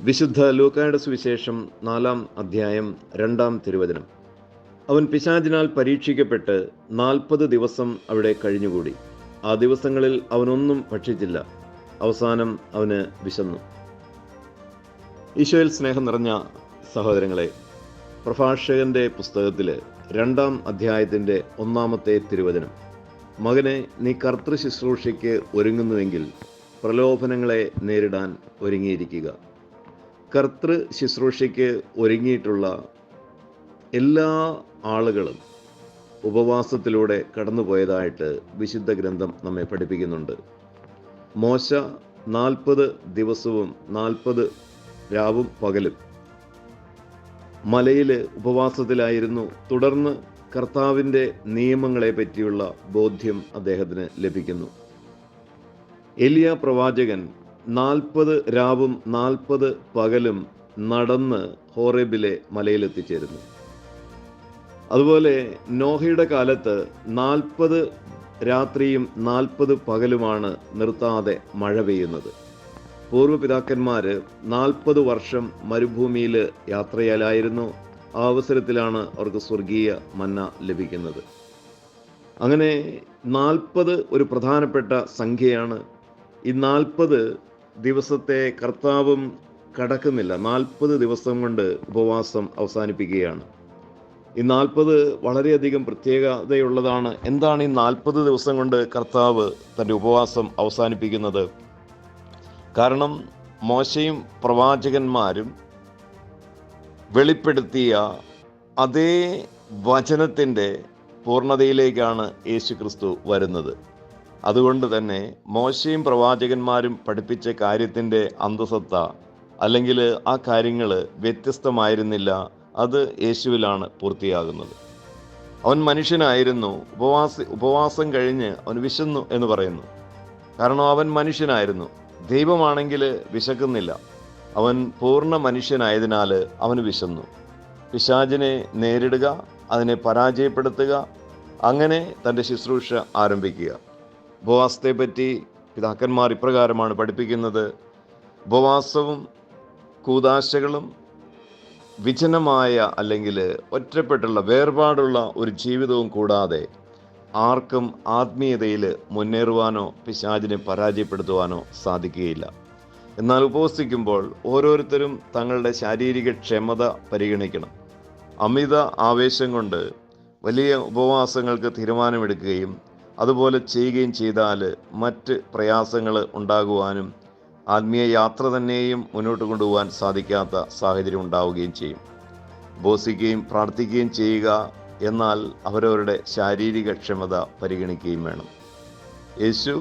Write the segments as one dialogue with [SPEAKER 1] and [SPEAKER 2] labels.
[SPEAKER 1] വിശുദ്ധ ലൂക്കായുടെ സുവിശേഷം 4-ാം അധ്യായം 2-ാം തിരുവചനം. അവൻ പിശാചിനാൽ പരീക്ഷിക്കപ്പെട്ട് 40 ദിവസം അവിടെ കഴിഞ്ഞുകൂടി. ആ ദിവസങ്ങളിൽ അവനൊന്നും ഭക്ഷിച്ചില്ല. അവസാനം അവന് വിശന്നു. ഈശോയിൽ സ്നേഹം നിറഞ്ഞ സഹോദരങ്ങളെ, പ്രഭാഷകന്റെ പുസ്തകത്തിൽ 2-ാം അധ്യായത്തിൻ്റെ 1-ാമത്തെ തിരുവചനം: മകനെ, നീ കർത്തൃ ശുശ്രൂഷയ്ക്ക് ഒരുങ്ങുന്നുവെങ്കിൽ പ്രലോഭനങ്ങളെ നേരിടാൻ ഒരുങ്ങിയിരിക്കുക. കർത്തൃ ശുശ്രൂഷയ്ക്ക് ഒരുങ്ങിയിട്ടുള്ള എല്ലാ ആളുകളും ഉപവാസത്തിലൂടെ കടന്നുപോയതായിട്ട് വിശുദ്ധ ഗ്രന്ഥം നമ്മെ പഠിപ്പിക്കുന്നുണ്ട്. മോശ 40 ദിവസവും 40 രാവും പകലും മലയിൽ ഉപവാസത്തിലായിരുന്നു. തുടർന്ന് കർത്താവിൻ്റെ നിയമങ്ങളെ പറ്റിയുള്ള ബോധ്യം അദ്ദേഹത്തിന് ലഭിക്കുന്നു. എലിയ പ്രവാചകൻ 40 രാവും 40 പകലും നടന്ന് ഹോറേബിലെ മലയിലെത്തിച്ചേരുന്നു. അതുപോലെ നോഹയുടെ കാലത്ത് 40 രാത്രിയും 40 പകലുമാണ് നിർത്താതെ മഴ പെയ്യുന്നത്. പൂർവ്വപിതാക്കന്മാർ 40 വർഷം മരുഭൂമിയിൽ യാത്രയാലായിരുന്നു. ആ അവസരത്തിലാണ് അവർക്ക് സ്വർഗീയ മന്ന ലഭിക്കുന്നത്. അങ്ങനെ 40 ഒരു പ്രധാനപ്പെട്ട സംഖ്യയാണ്. ഈ 40 ദിവസത്തെ കർത്താവും കടക്കുന്നില്ല. 40 ദിവസം കൊണ്ട് ഉപവാസം അവസാനിപ്പിക്കുകയാണ്. ഈ 40 വളരെയധികം പ്രത്യേകതയുള്ളതാണ്. എന്താണ് ഈ 40 ദിവസം കൊണ്ട് കർത്താവ് തൻ്റെ ഉപവാസം അവസാനിപ്പിക്കുന്നത്? കാരണം മോശയും പ്രവാചകന്മാരും വെളിപ്പെടുത്തിയ അതേ വചനത്തിൻ്റെ പൂർണ്ണതയിലേക്കാണ് യേശുക്രിസ്തു വരുന്നത്. അതുകൊണ്ട് തന്നെ മോശയും പ്രവാചകന്മാരും പഠിപ്പിച്ച കാര്യത്തിൻ്റെ അന്തസത്ത, അല്ലെങ്കിൽ ആ കാര്യങ്ങൾ വ്യത്യസ്തമായിരുന്നില്ല. അത് യേശുവിലാണ് പൂർത്തിയാകുന്നത്. അവൻ മനുഷ്യനായിരുന്നു. ഉപവാസം കഴിഞ്ഞ് അവൻ വിശന്നു എന്ന് പറയുന്നു. കാരണം അവൻ മനുഷ്യനായിരുന്നു. ദൈവമാണെങ്കിൽ വിശക്കുന്നില്ല. അവൻ പൂർണ്ണ മനുഷ്യനായതിനാൽ അവന് വിശന്നു. പിശാചിനെ നേരിടുക, അതിനെ പരാജയപ്പെടുത്തുക, അങ്ങനെ തൻ്റെ ശുശ്രൂഷ ആരംഭിക്കുക. ഉപവാസത്തെപ്പറ്റി പിതാക്കന്മാർ ഇപ്രകാരമാണ് പഠിപ്പിക്കുന്നത്: ഉപവാസവും കൂദാശകളും വിജനമായ അല്ലെങ്കിൽ ഒറ്റപ്പെട്ടുള്ള വേർപാടുള്ള ഒരു ജീവിതവും കൂടാതെ ആർക്കും ആത്മീയതയിൽ മുന്നേറുവാനോ പിശാചിനെ പരാജയപ്പെടുത്തുവാനോ സാധിക്കുകയില്ല. എന്നാൽ ഉപവസിക്കുമ്പോൾ ഓരോരുത്തരും തങ്ങളുടെ ശാരീരിക ക്ഷമത പരിഗണിക്കണം. അമിത ആവേശം കൊണ്ട് വലിയ ഉപവാസങ്ങൾക്ക് തീരുമാനമെടുക്കുകയും അതുപോലെ ചെയ്യുകയും ചെയ്താൽ മറ്റ് പ്രയാസങ്ങൾ ഉണ്ടാകുവാനും ആത്മീയ യാത്ര തന്നെയും മുന്നോട്ട് കൊണ്ടുപോകാൻ സാധിക്കാത്ത സാഹചര്യം ഉണ്ടാവുകയും ചെയ്യും. ഉപവസിക്കുകയും പ്രാർത്ഥിക്കുകയും ചെയ്യുക, എന്നാൽ അവരവരുടെ ശാരീരിക ക്ഷമത പരിഗണിക്കുകയും വേണം. യേശു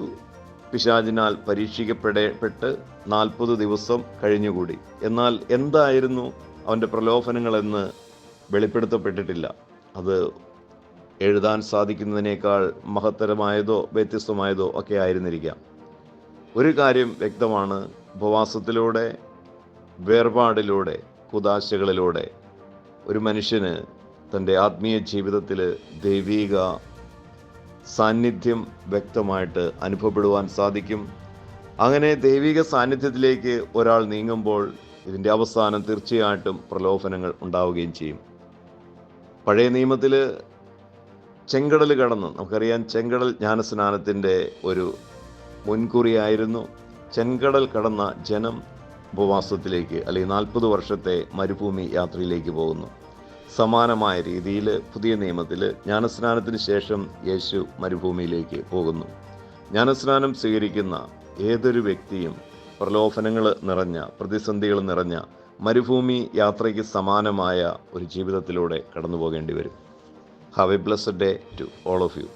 [SPEAKER 1] പിശാചിനാൽ പരീക്ഷിക്കപ്പെട്ട് 40 ദിവസം കഴിഞ്ഞുകൂടി. എന്നാൽ എന്തായിരുന്നു അവൻ്റെ പ്രലോഭനങ്ങളെന്ന് വെളിപ്പെടുത്തപ്പെട്ടിട്ടില്ല. അത് എഴുതാൻ സാധിക്കുന്നതിനേക്കാൾ മഹത്തരമായതോ വ്യത്യസ്തമായതോ ഒക്കെ ആയിരുന്നിരിക്കാം. ഒരു കാര്യം വ്യക്തമാണ്: ഉപവാസത്തിലൂടെ, വേർപാടിലൂടെ, കുദാശകളിലൂടെ ഒരു മനുഷ്യന് തൻ്റെ ആത്മീയ ജീവിതത്തിൽ ദൈവിക സാന്നിധ്യം വ്യക്തമായിട്ട് അനുഭവപ്പെടുവാൻ സാധിക്കും. അങ്ങനെ ദൈവിക സാന്നിധ്യത്തിലേക്ക് ഒരാൾ നീങ്ങുമ്പോൾ ഇതിൻ്റെ അവസാനം തീർച്ചയായിട്ടും പ്രലോഭനങ്ങൾ ഉണ്ടാവുകയും ചെയ്യും. പഴയ നിയമത്തിൽ ചെങ്കടൽ കടന്നു, നമുക്കറിയാം, ചെങ്കടൽ ജ്ഞാനസ്നാനത്തിൻ്റെ ഒരു മുൻകുറിയായിരുന്നു. ചെങ്കടൽ കടന്ന ജനം ഉപവാസത്തിലേക്ക്, അല്ലെങ്കിൽ 40 വർഷത്തെ മരുഭൂമി യാത്രയിലേക്ക് പോകുന്നു. സമാനമായ രീതിയിൽ പുതിയ നിയമത്തിൽ ജ്ഞാനസ്നാനത്തിന് ശേഷം യേശു മരുഭൂമിയിലേക്ക് പോകുന്നു. ജ്ഞാനസ്നാനം സ്വീകരിക്കുന്ന ഏതൊരു വ്യക്തിയും പ്രലോഭനങ്ങൾ നിറഞ്ഞ, പ്രതിസന്ധികൾ നിറഞ്ഞ മരുഭൂമി യാത്രയ്ക്ക് സമാനമായ ഒരു ജീവിതത്തിലൂടെ കടന്നു പോകേണ്ടി വരും. Have a blessed day to all of you.